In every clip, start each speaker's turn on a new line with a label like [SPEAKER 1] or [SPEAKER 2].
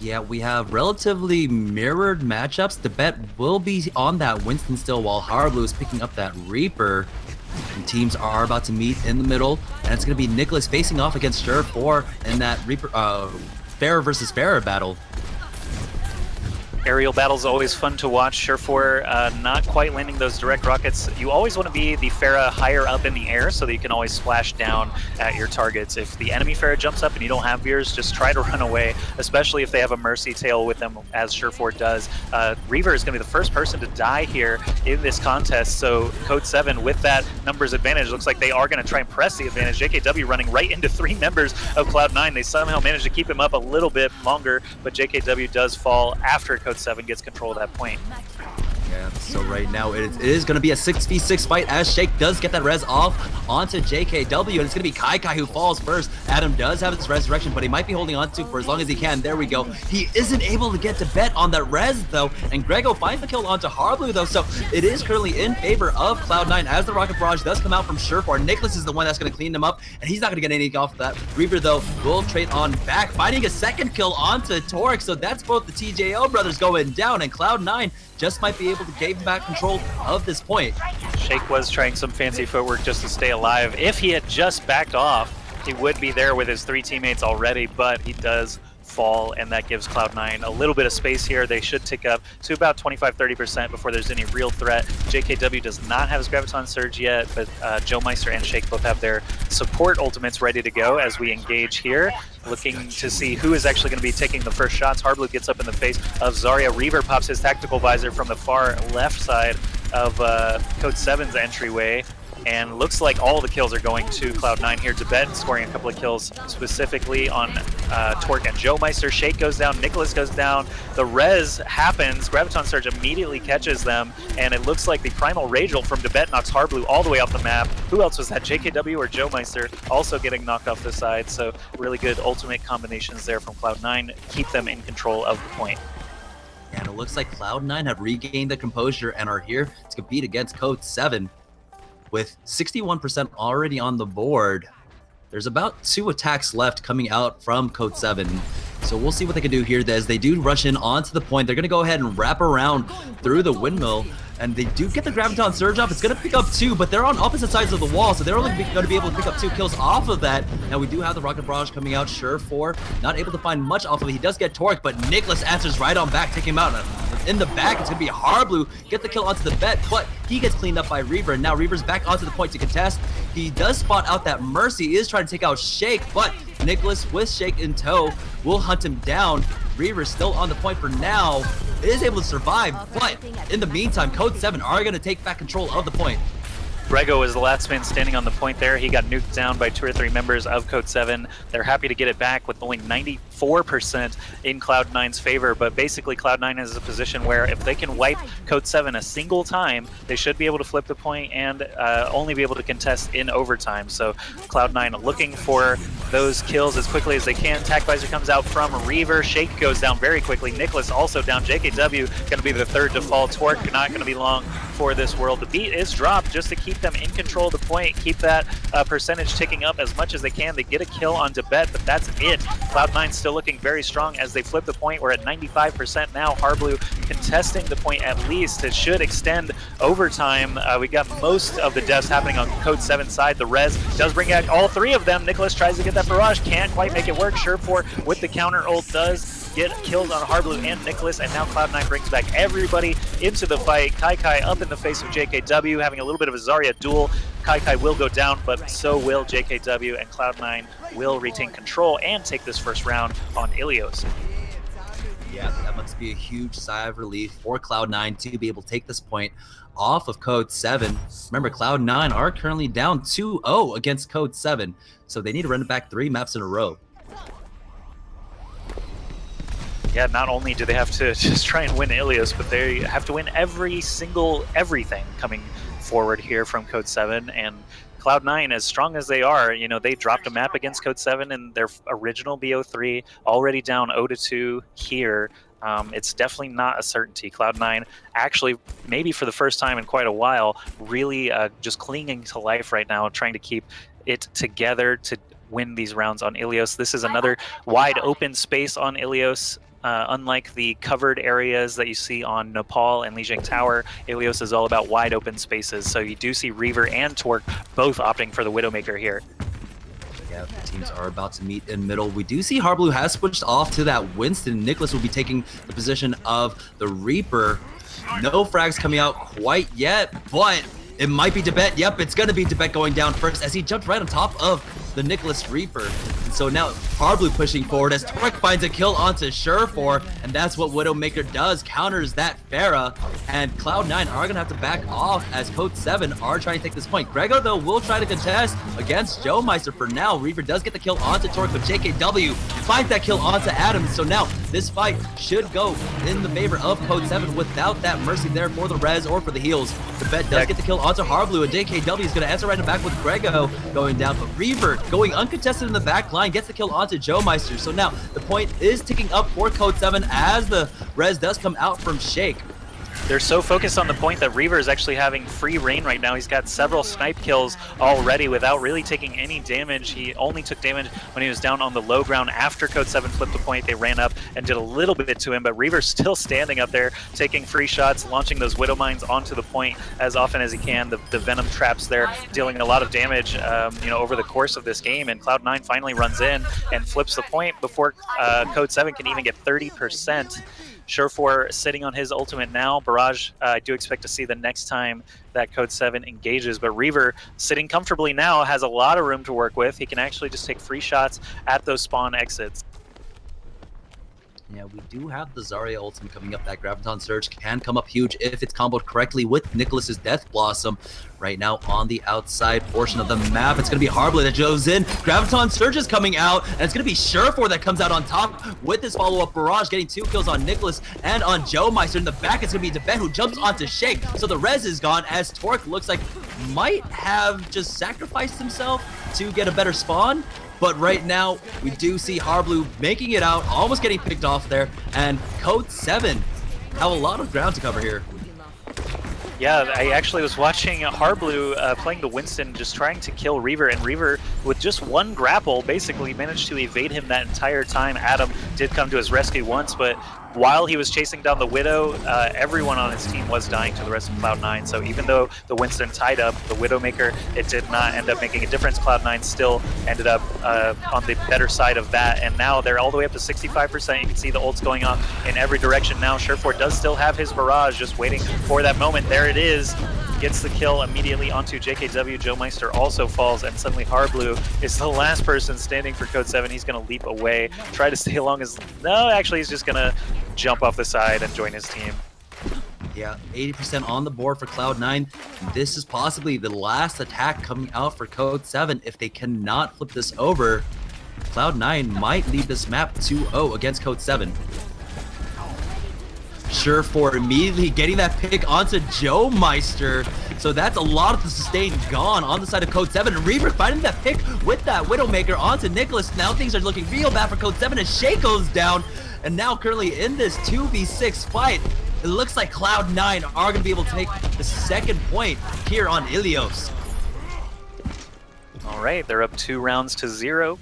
[SPEAKER 1] Yeah, we have relatively mirrored matchups. The bet will be on that Winston still while Harblue is picking up that Reaper. And teams are about to meet in the middle, and it's going to be Nicholas facing off against Sure 4 in that Reaper, Farah versus Farah battle.
[SPEAKER 2] Aerial battles always fun to watch. Surefour not quite landing those direct rockets. You always want to be the Pharah higher up in the air so that you can always splash down at your targets. If the enemy Pharah jumps up and you don't have yours, just try to run away, especially if they have a Mercy tail with them, as Surefour does. Reaver is going to be the first person to die here in this contest, so Code 7 with that numbers advantage looks like they are going to try and press the advantage. JKW running right into 3 members of Cloud9. They somehow managed to keep him up a little bit longer, but JKW does fall after Code 7 gets control of that point.
[SPEAKER 1] Yeah, so right now it is going to be a 6v6 fight as Shake does get that res off onto JKW, and it's going to be Kai who falls first. Adam does have his resurrection, but he might be holding on to for as long as he can. There we go. He isn't able to get to bet on that res, though, and Grego finds the kill onto Harblue, though, so it is currently in favor of Cloud9 as the Rocket Barrage does come out from Surefour. Nicholas is the one that's going to clean them up, and he's not going to get anything off of that. Reaver, though, will trade on back, finding a second kill onto Torque, so that's both the TJO brothers going down, and Cloud9 just might be able to gain back control of this point.
[SPEAKER 2] Shake was trying some fancy footwork just to stay alive. If he had just backed off, he would be there with his 3 teammates already, but he does fall, and that gives Cloud9 a little bit of space here. They should tick up to about 25-30% before there's any real threat. JKW does not have his Graviton Surge yet, but Joe Meister and Shake both have their support ultimates ready to go as we engage here, looking to see who is actually going to be taking the first shots. Harblue gets up in the face of Zarya. Reaver pops his tactical visor from the far left side of Code 7's entryway. And looks like all the kills are going to Cloud9 here. Tibet scoring a couple of kills specifically on Torque and Joe Meister. Shake goes down, Nicholas goes down. The res happens, Graviton Surge immediately catches them, and it looks like the Primal Ragel from Tibet knocks Harblue all the way off the map. Who else was that? JKW or Joe Meister also getting knocked off the side, so really good ultimate combinations there from Cloud9. Keep them in control of the point.
[SPEAKER 1] And it looks like Cloud9 have regained the composure and are here to compete against Code 7. With 61% already on the board, there's about 2 attacks left coming out from Code 7. So we'll see what they can do here as they do rush in onto the point. They're going to go ahead and wrap around through the windmill, and they do get the Graviton Surge off. It's going to pick up 2, but they're on opposite sides of the wall, so they're only going to be able to pick up 2 kills off of that. Now we do have the Rocket Barrage coming out, Surefour, not able to find much off of it. He does get Torque, but Nicholas answers right on back, taking him out. In the back, it's going to be Harblue, get the kill onto the bet, but he gets cleaned up by Reaver, and now Reaver's back onto the point to contest. He does spot out that Mercy, he is trying to take out Shake, but Nicholas with Shake in tow will hunt him down. Reaver still on the point for now, is able to survive, but in the meantime, Code 7 are going to take back control of the point.
[SPEAKER 2] Grego is the last man standing on the point there. He got nuked down by 2 or 3 members of Code 7. They're happy to get it back with only 94% in Cloud9's favor, but basically Cloud9 is a position where if they can wipe Code 7 a single time, they should be able to flip the point and only be able to contest in overtime. So Cloud9 looking for those kills as quickly as they can. Tac Visor comes out from Reaver. Shake goes down very quickly. Nicholas also down. JKW going to be the third to fall. Torque not going to be long for this world. The beat is dropped just to keep them in control of the point, keep that percentage ticking up as much as they can. They get a kill on Tibet, but that's it. Cloud9 still looking very strong as they flip the point. We're at 95% now. Harblue contesting the point at least. It should extend overtime. We got most of the deaths happening on Code 7 side. The res does bring out all 3 of them. Nicholas tries to get that barrage, can't quite make it work. Surefour with the counter ult does get kills on Harblue and Nicholas, and now Cloud9 brings back everybody into the fight. Kai up in the face of JKW, having a little bit of a Zarya duel. Kai will go down, but so will JKW, and Cloud9 will retain control and take this first round on Ilios.
[SPEAKER 1] Yeah, that must be a huge sigh of relief for Cloud9 to be able to take this point off of Code 7. Remember, Cloud9 are currently down 2-0 against Code 7, so they need to run it back 3 maps in a row.
[SPEAKER 2] Yeah, not only do they have to just try and win Ilios, but they have to win everything coming forward here from Code 7. And Cloud9, as strong as they are, you know, they dropped a map against Code 7 in their original BO3, already down 0-2 here. It's definitely not a certainty. Cloud9 actually, maybe for the first time in quite a while, really just clinging to life right now, trying to keep it together to win these rounds on Ilios. This is another wide open space on Ilios. Unlike the covered areas that you see on Nepal and Lijiang Tower, Ilios is all about wide open spaces. So you do see Reaver and Torque both opting for the Widowmaker here.
[SPEAKER 1] Yeah, the teams are about to meet in middle. We do see Harblue has switched off to that Winston. Nicholas will be taking the position of the Reaper. No frags coming out quite yet, but it might be Debet. Yep, it's going to be Debet going down first as he jumped right on top of the Nicholas Reaper. And so now Harblue pushing forward as Torque finds a kill onto Surefour, and that's what Widowmaker does, counters that Pharah, and Cloud9 are going to have to back off as Code 7 are trying to take this point. Grego, though, will try to contest against Joe Meister for now. Reaver does get the kill onto Torque, but JKW finds that kill onto Adam. So now this fight should go in the favor of Code 7 without that mercy there for the res or for the heals. The bet does get the kill onto Harblue, and JKW is going to answer right in the back with Grego going down, but Reaver going uncontested in the back line gets the kill onto Joe Meister. So now the point is ticking up for Code 7 as the res does come out from Shake.
[SPEAKER 2] They're so focused on the point that Reaver is actually having free reign right now. He's got several snipe kills already without really taking any damage. He only took damage when he was down on the low ground after Code 7 flipped the point. They ran up and did a little bit to him, but Reaver's still standing up there, taking free shots, launching those Widow Mines onto the point as often as he can. The Venom traps there, dealing a lot of damage over the course of this game, and Cloud9 finally runs in and flips the point before Code 7 can even get 30%. Surefour sitting on his ultimate now. Barrage, I do expect to see the next time that Code 7 engages, but Reaver sitting comfortably now has a lot of room to work with. He can actually just take free shots at those spawn exits.
[SPEAKER 1] Yeah, we do have the Zarya ultimate coming up. That Graviton Surge can come up huge if it's comboed correctly with Nicholas's Death Blossom. Right now on the outside portion of the map, it's going to be Harblue that goes in. Graviton Surge is coming out, and it's going to be Surefour that comes out on top with this follow-up barrage, getting 2 kills on Nicholas and on Joe Meister. In the back, it's going to be Debet who jumps onto Shake. So the res is gone as Torque looks like might have just sacrificed himself to get a better spawn. But right now, we do see Harblue making it out, almost getting picked off there, and Code 7 have a lot of ground to cover here.
[SPEAKER 2] Yeah, I actually was watching Harblue playing the Winston, just trying to kill Reaver, and Reaver, with just one grapple, basically managed to evade him that entire time. Adam did come to his rescue once, but while he was chasing down the Widow, everyone on his team was dying to the rest of Cloud9. So even though the Winston tied up the Widowmaker, it did not end up making a difference. Cloud9 still ended up on the better side of that, and now they're all the way up to 65%. You can see the ults going on in every direction now. Surefour does still have his barrage, just waiting for that moment. There it is. Gets the kill immediately onto JKW. Joe Meister also falls, and suddenly Harblue is the last person standing for Code 7. He's going to leap away, try to stay along as... No, actually, he's just going to jump off the side and join his team.
[SPEAKER 1] Yeah, 80% on the board for Cloud9. This is possibly the last attack coming out for Code 7. If they cannot flip this over, Cloud9 might lead this map 2-0 against Code 7. Surefour immediately getting that pick onto Joe Meister. So that's a lot of the sustain gone on the side of Code 7. And Reaver finding that pick with that Widowmaker onto Nicholas. Now things are looking real bad for Code 7 as Shake goes down. And now currently in this 2v6 fight, it looks like Cloud9 are going to be able to take the second point here on Ilios.
[SPEAKER 2] All right, they're up 2-0.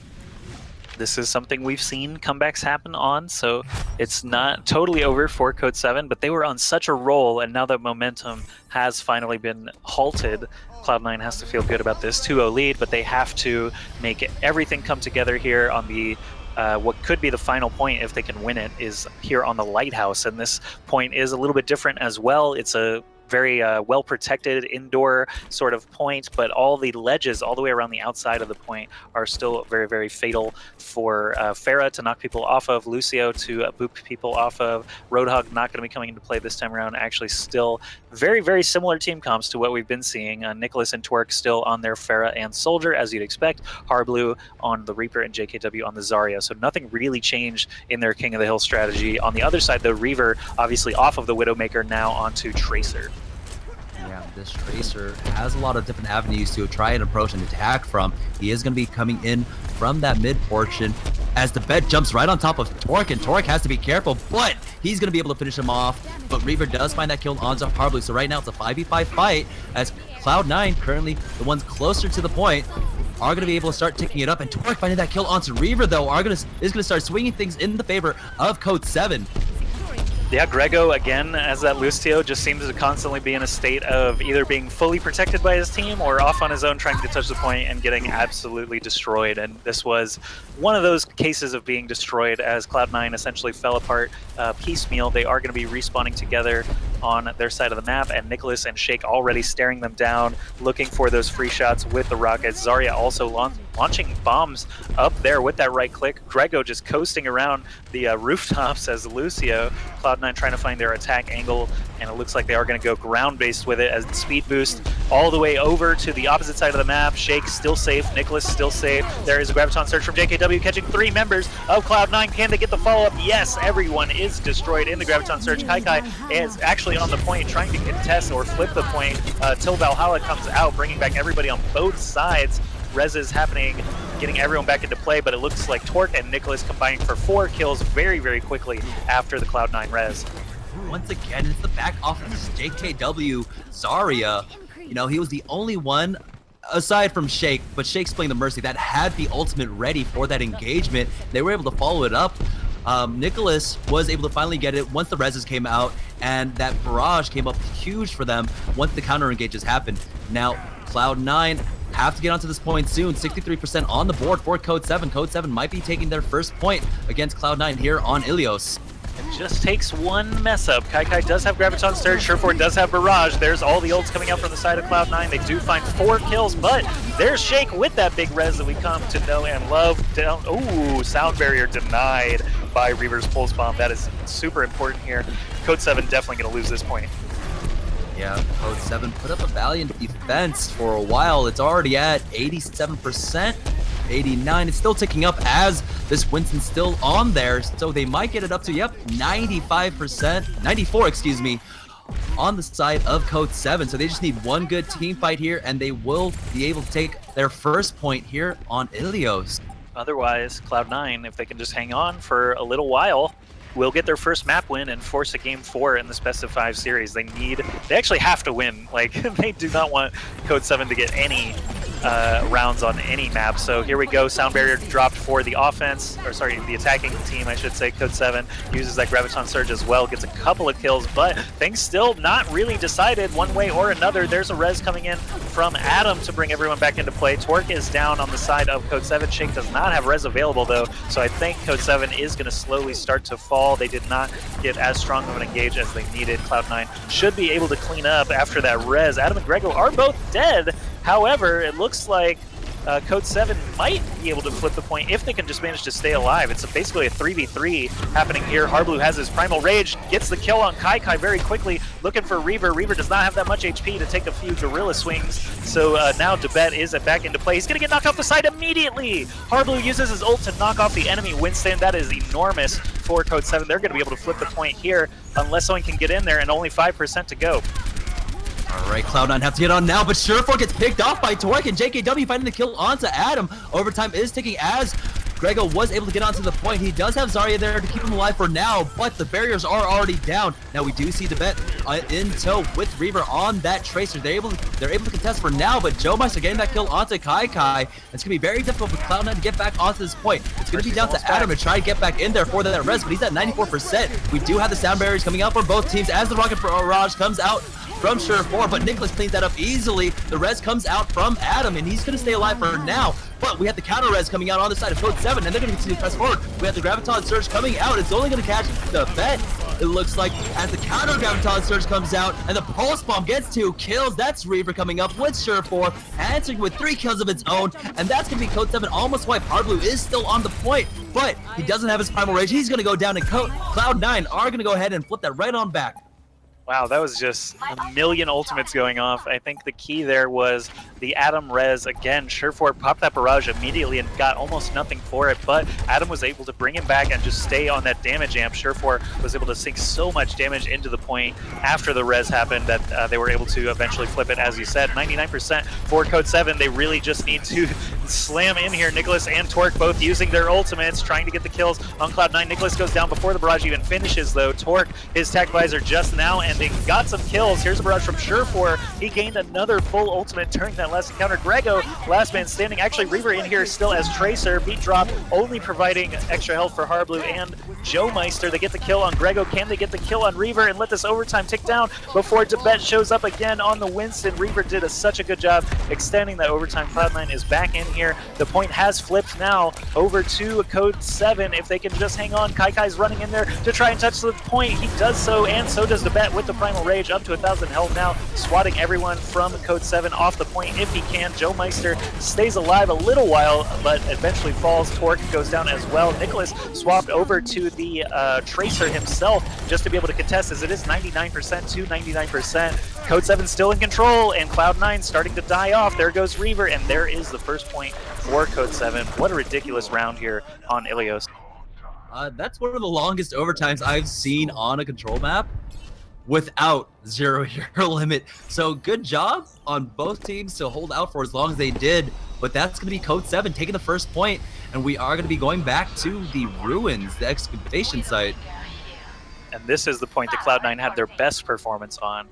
[SPEAKER 2] This is something we've seen comebacks happen on, so it's not totally over for Code 7, but they were on such a roll, and now that momentum has finally been halted, Cloud9 has to feel good about this 2-0 lead, but they have to make everything come together here on the what could be the final point if they can win it is here on the Lighthouse, and this point is a little bit different as well. It's a very well protected indoor sort of point, but all the ledges all the way around the outside of the point are still very, very fatal for Pharah to knock people off of, Lucio to boop people off of, Roadhog not going to be coming into play this time around. Actually still very, very similar team comps to what we've been seeing. Nicholas and Torque still on their Pharah and Soldier, as you'd expect. Harblue on the Reaper and JKW on the Zarya. So nothing really changed in their King of the Hill strategy. On the other side, though, Reaver obviously off of the Widowmaker, now onto Tracer.
[SPEAKER 1] Yeah, this Tracer has a lot of different avenues to try and approach and attack from. He is going to be coming in from that mid portion as the bed jumps right on top of Torque, and Torque has to be careful, but he's going to be able to finish him off. But Reaver does find that kill onto Harblue, so right now it's a 5v5 fight as Cloud9, currently the ones closer to the point, are going to be able to start ticking it up. And Torque finding that kill onto Reaver, though, is going to start swinging things in the favor of Code 7.
[SPEAKER 2] Yeah, Grego, again, as that Lucio, just seems to constantly be in a state of either being fully protected by his team or off on his own trying to touch the point and getting absolutely destroyed. And this was one of those cases of being destroyed as Cloud9 essentially fell apart piecemeal. They are going to be respawning together on their side of the map, and Nicholas and Shake already staring them down, looking for those free shots with the rockets. Zarya also launching bombs up there with that right click. Grego just coasting around the rooftops as Lucio. Cloud9 trying to find their attack angle, and it looks like they are going to go ground-based with it as the speed boost all the way over to the opposite side of the map. Shake still safe, Nicholas still safe. There is a Graviton Surge from JKW catching 3 members of Cloud9. Can they get the follow-up? Yes, everyone is destroyed in the Graviton Surge. Kai is actually on the point trying to contest or flip the point till Valhalla comes out, bringing back everybody on both sides. Res is happening, getting everyone back into play, but it looks like Torque and Nicholas combining for 4 kills very, very quickly after the Cloud9 res.
[SPEAKER 1] Once again, it's the back off of this JKW Zarya. You know, he was the only one, aside from Shake, but Shake's playing the Mercy, that had the ultimate ready for that engagement. They were able to follow it up. Nicholas was able to finally get it once the reses came out, and that barrage came up huge for them once the counter engages happened. Now, Cloud9 have to get onto this point soon. 63% on the board for Code 7. Code 7 might be taking their first point against Cloud9 here on Ilios.
[SPEAKER 2] It just takes one mess up. Kai does have Graviton Surge, Surefour does have Barrage. There's all the ults coming out from the side of Cloud9. They do find 4 kills, but there's Shake with that big res that we come to know and love. Down, ooh, sound barrier denied by Reaver's Pulse Bomb. That is super important here. Code 7 definitely going to lose this point.
[SPEAKER 1] Yeah, Code 7 put up a valiant defense for a while. It's already at 87%, 89. It's still ticking up as this Winston's still on there. So they might get it up to, yep, 95%, 94, excuse me, on the side of Code 7. So they just need one good team fight here, and they will be able to take their first point here on Ilios.
[SPEAKER 2] Otherwise, Cloud9, if they can just hang on for a little while, will get their first map win and force a game 4 in this best of 5 series. They actually have to win. Like, they do not want Code 7 to get any rounds on any map. So here we go. Sound barrier dropped for the offense, or sorry, the attacking team, I should say. Code 7 uses that Graviton Surge as well, gets a couple of kills, but things still not really decided one way or another. There's a res coming in from Adam to bring everyone back into play. Torque is down on the side of Code 7. Shake does not have res available though, so I think Code 7 is going to slowly start to fall. They did not get as strong of an engage as they needed. Cloud9 should be able to clean up after that res. Adam and Grego are both dead. However, it looks like Code 7 might be able to flip the point if they can just manage to stay alive. It's basically a 3v3 happening here. Harblue has his Primal Rage, gets the kill on Kai very quickly, looking for Reaver. Reaver does not have that much HP to take a few gorilla swings, so now Debet is back into play. He's going to get knocked off the side immediately! Harblue uses his ult to knock off the enemy Winston. That is enormous for Code 7. They're going to be able to flip the point here unless someone can get in there, and only 5% to go.
[SPEAKER 1] All right, Cloud9 have to get on now, but Surefour gets picked off by Torque, and JKW finding the kill onto Adam. Overtime is ticking as Grego was able to get onto the point. He does have Zarya there to keep him alive for now, but the barriers are already down. Now we do see Debet in tow with Reaver on that Tracer. They're able to contest for now, but Joe Meister getting that kill onto Kai. It's going to be very difficult for Cloud9 to get back onto this point. It's going to be down to Adam to try to get back in there for that res, but he's at 94%. We do have the sound barriers coming out for both teams as the Rocket Barrage comes out from Surefour, but Nicholas cleans that up easily. The res comes out from Adam, and he's going to stay alive for now. But we have the counter res coming out on the side of Code 7, and they're going to continue to press forward. We have the Graviton Surge coming out. It's only going to catch the Bet, it looks like, as the counter Graviton Surge comes out, and the Pulse Bomb gets 2 kills. That's Reaver coming up with Surefour, answering with 3 kills of its own, and that's going to be Code 7 almost wiped. Harblue is still on the point, but he doesn't have his Primal Rage. He's going to go down, and Cloud9 are going to go ahead and flip that right on back.
[SPEAKER 2] Wow, that was just a million ultimates going off. I think the key there was the Adam res. Again, Surefour popped that barrage immediately and got almost nothing for it, but Adam was able to bring him back and just stay on that damage amp. Surefour was able to sink so much damage into the point after the res happened that they were able to eventually flip it. As you said, 99% for Code 7. They really just need to slam in here. Nicholas and Torque both using their ultimates, trying to get the kills on Cloud9. Nicholas goes down before the barrage even finishes, though. Torque, his tech visor just now ending, got some kills. Here's a barrage from Surefour. He gained another full ultimate during that last encounter. Grego, last man standing. Actually, Reaver in here still as Tracer. Beat drop, only providing extra health for Harblue and Joe Meister. They get the kill on Grego. Can they get the kill on Reaver and let this overtime tick down before Debet shows up again on the Winston? Reaver did such a good job extending that overtime. Cloud9 is back in here. The point has flipped now over to Code 7. If they can just hang on, Kai's running in there to try and touch the point. He does so, and so does Debet with the Primal Rage up to 1,000 health now, swatting everyone from Code 7 off the point if he can. Joe Meister stays alive a little while, but eventually falls. Torque goes down as well. Nicholas swapped over to the Tracer himself just to be able to contest, as it is 99% to 99%. Code 7 still in control, and Cloud9 starting to die off. There goes Reaver, and there is the first point for Code 7. What a ridiculous round here on Ilios.
[SPEAKER 1] That's one of the longest overtimes I've seen on a control map without 0 hero limit. So good job on both teams to hold out for as long as they did. But that's going to be Code 7 taking the first point, and we are going to be going back to the ruins, the excavation site.
[SPEAKER 2] And this is the point that Cloud9 had their best performance on,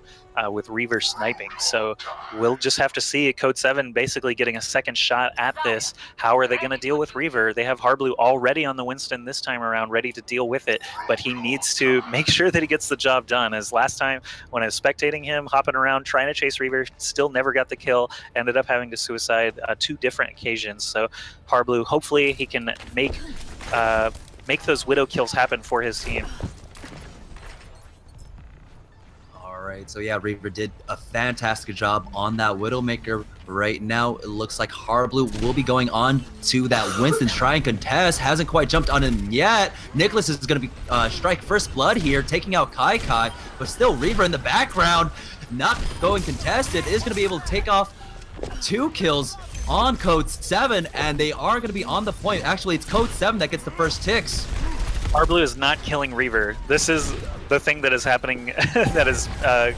[SPEAKER 2] with Reaver sniping. So we'll just have to see Code 7 basically getting a second shot at this. How are they going to deal with Reaver? They have Harblue already on the Winston this time around, ready to deal with it, but he needs to make sure that he gets the job done. As last time when I was spectating him, hopping around, trying to chase Reaver, still never got the kill, ended up having to suicide 2 different occasions. So Harblue, hopefully he can make those Widow kills happen for his team.
[SPEAKER 1] Alright, so yeah, Reaver did a fantastic job on that Widowmaker. Right now, it looks like Harblue will be going on to that Winston try and contest. Hasn't quite jumped on him yet. Nicholas is going to be strike first blood here, taking out Kai, but still Reaver in the background, not going contested, is going to be able to take off 2 kills on Code 7, and they are going to be on the point. Actually, it's Code 7 that gets the first ticks.
[SPEAKER 2] Harblue is not killing Reaver. This is the thing that is happening that is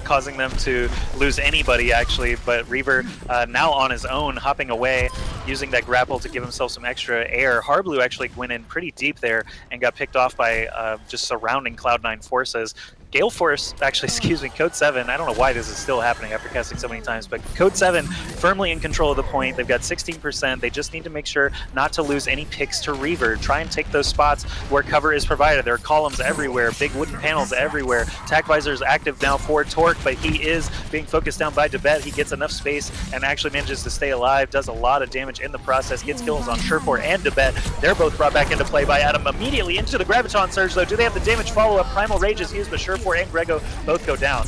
[SPEAKER 2] causing them to lose anybody, actually. But Reaver now on his own, hopping away, using that grapple to give himself some extra air. Harblue actually went in pretty deep there and got picked off by just surrounding Cloud9 forces. Gale Force, actually, excuse me, Code 7, I don't know why this is still happening after casting so many times, but Code 7 firmly in control of the point. They've got 16%. They just need to make sure not to lose any picks to Reaver. Try and take those spots where cover is provided. There are columns everywhere, big wooden panels everywhere. Tac Visor is active now for Torque, but he is being focused down by Debet. He gets enough space and actually manages to stay alive, does a lot of damage in the process, gets kills on Surefour and Debet. They're both brought back into play by Adam. Immediately into the Graviton Surge, though. Do they have the damage follow-up? Primal Rage is used, but Surefour and Grego both go down.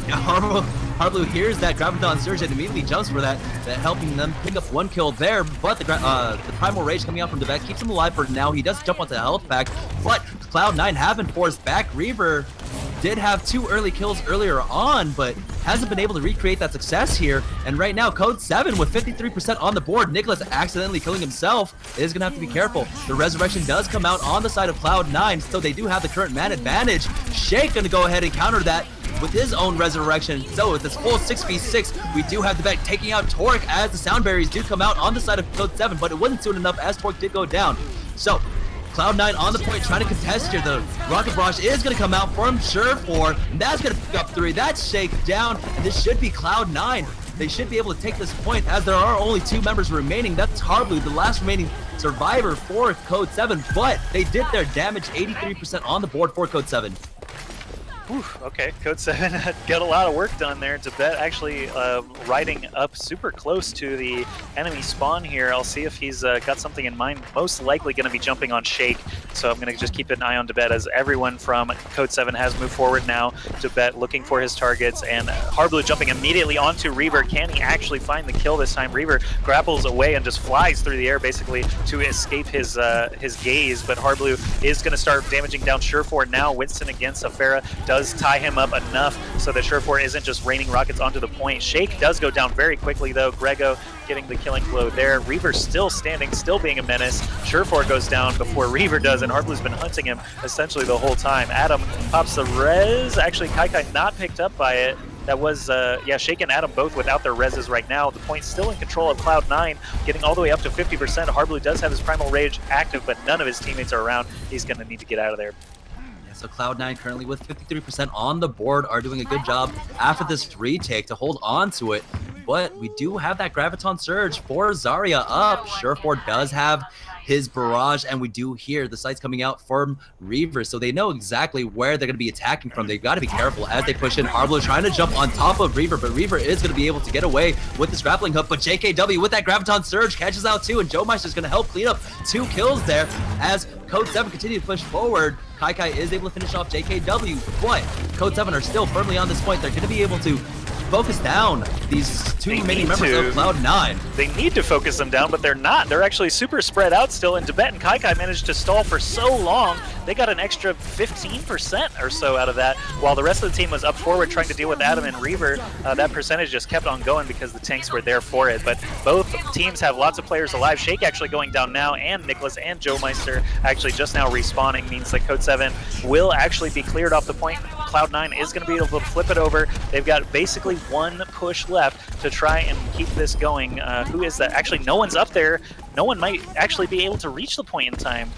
[SPEAKER 1] Yeah, Harblue hears that Graviton Surge and immediately jumps for that helping them pick up 1 kill there, but the Primal Rage coming out from Debet keeps him alive for now. He does jump onto the health pack, but Cloud9 have been forced back. Reaver did have 2 early kills earlier on, but hasn't been able to recreate that success here. And right now, Code 7 with 53% on the board. Nicholas accidentally killing himself is going to have to be careful. The Resurrection does come out on the side of Cloud9, so they do have the current man advantage. Shake going to go ahead and counter that with his own Resurrection. So with this full 6v6, we do have the bet taking out Torque as the Sound Berries do come out on the side of Code 7, but it wasn't soon enough as Torque did go down. So Cloud9 on the point trying to contest here. The Rocket Barrage is going to come out from Surefour, and that's going to pick up 3. That's Shake down, and this should be Cloud9. They should be able to take this point as there are only 2 members remaining. That's Harblue, the last remaining survivor for Code 7, but they did their damage, 83% on the board for Code 7.
[SPEAKER 2] Whew, okay, Code 7 got a lot of work done there. Debet actually riding up super close to the enemy spawn here. I'll see if he's got something in mind. Most likely going to be jumping on Shake, so I'm going to just keep an eye on Debet as everyone from Code 7 has moved forward now. Debet looking for his targets, and Harblue jumping immediately onto Reaver. Can he actually find the kill this time? Reaver grapples away and just flies through the air basically to escape his gaze, but Harblue is going to start damaging down Surefour now. Winston against Afera does tie him up enough so that Surefour isn't just raining rockets onto the point. Shake does go down very quickly, though. Grego getting the killing blow there. Reaver still standing, still being a menace. Surefour goes down before Reaver does, and Harblue's been hunting him essentially the whole time. Adam pops the res. Actually, Kai not picked up by it. That was, yeah, Shake and Adam both without their reses right now. The point's still in control of Cloud9, getting all the way up to 50%. Harblue does have his Primal Rage active, but none of his teammates are around. He's going to need to get out of there.
[SPEAKER 1] Yeah, so Cloud9 currently with 53% on the board are doing a good job after this retake to hold on to it. But we do have that Graviton Surge for Zarya up. Surefour does have his barrage, and we do hear the sights coming out from Reaver, so they know exactly where they're going to be attacking from. They've got to be careful as they push in. Harblue trying to jump on top of Reaver, but Reaver is going to be able to get away with this grappling hook, but JKW with that Graviton Surge catches out too, and Joemeister's going to help clean up 2 kills there as Code 7 continue to push forward. Kai is able to finish off JKW, but Code 7 are still firmly on this point. They're going to be able to focus down these 2 remaining members of Cloud9.
[SPEAKER 2] They need to focus them down, but they're not. They're actually super spread out still, and Tibet and Kai managed to stall for so long, they got an extra 15% or so out of that, while the rest of the team was up forward trying to deal with Adam and Reaver. That percentage just kept on going because the tanks were there for it, but both teams have lots of players alive. Shake actually going down now, and Nicholas and Joemeister actually just now respawning, means that Code 7 will actually be cleared off the point. Cloud9 is going to be able to flip it over. They've got basically 1 push left to try and keep this going. Who is that? Actually, no one's up there. No one might actually be able to reach the point in time.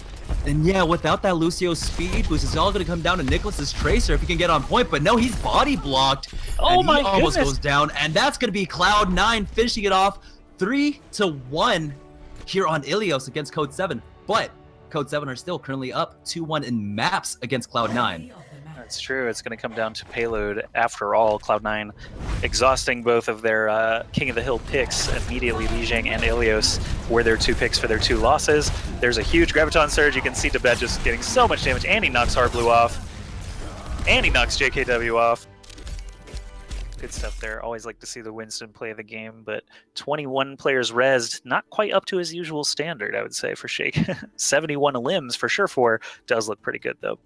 [SPEAKER 1] And yeah, without that Lucio speed boost, it's all going to come down to Nicholas's Tracer if he can get on point. But no, he's body blocked.
[SPEAKER 2] Oh
[SPEAKER 1] and
[SPEAKER 2] my
[SPEAKER 1] he almost
[SPEAKER 2] goodness.
[SPEAKER 1] goes down. And that's going to be Cloud9 finishing it off 3-1 here on Ilios against Code 7. But Code 7 are still currently up 2-1 in maps against Cloud9.
[SPEAKER 2] That's true. It's going to come down to payload after all. Cloud9 exhausting both of their King of the Hill picks immediately. Lijiang and Ilios were their 2 picks for their 2 losses. There's a huge Graviton Surge. You can see Tibet just getting so much damage, and he knocks Harblue off. And he knocks JKW off. Good stuff there. Always like to see the Winston play the game, but 21 players rezzed, not quite up to his usual standard, I would say, for Shake. 71 limbs for Surefour does look pretty good, though.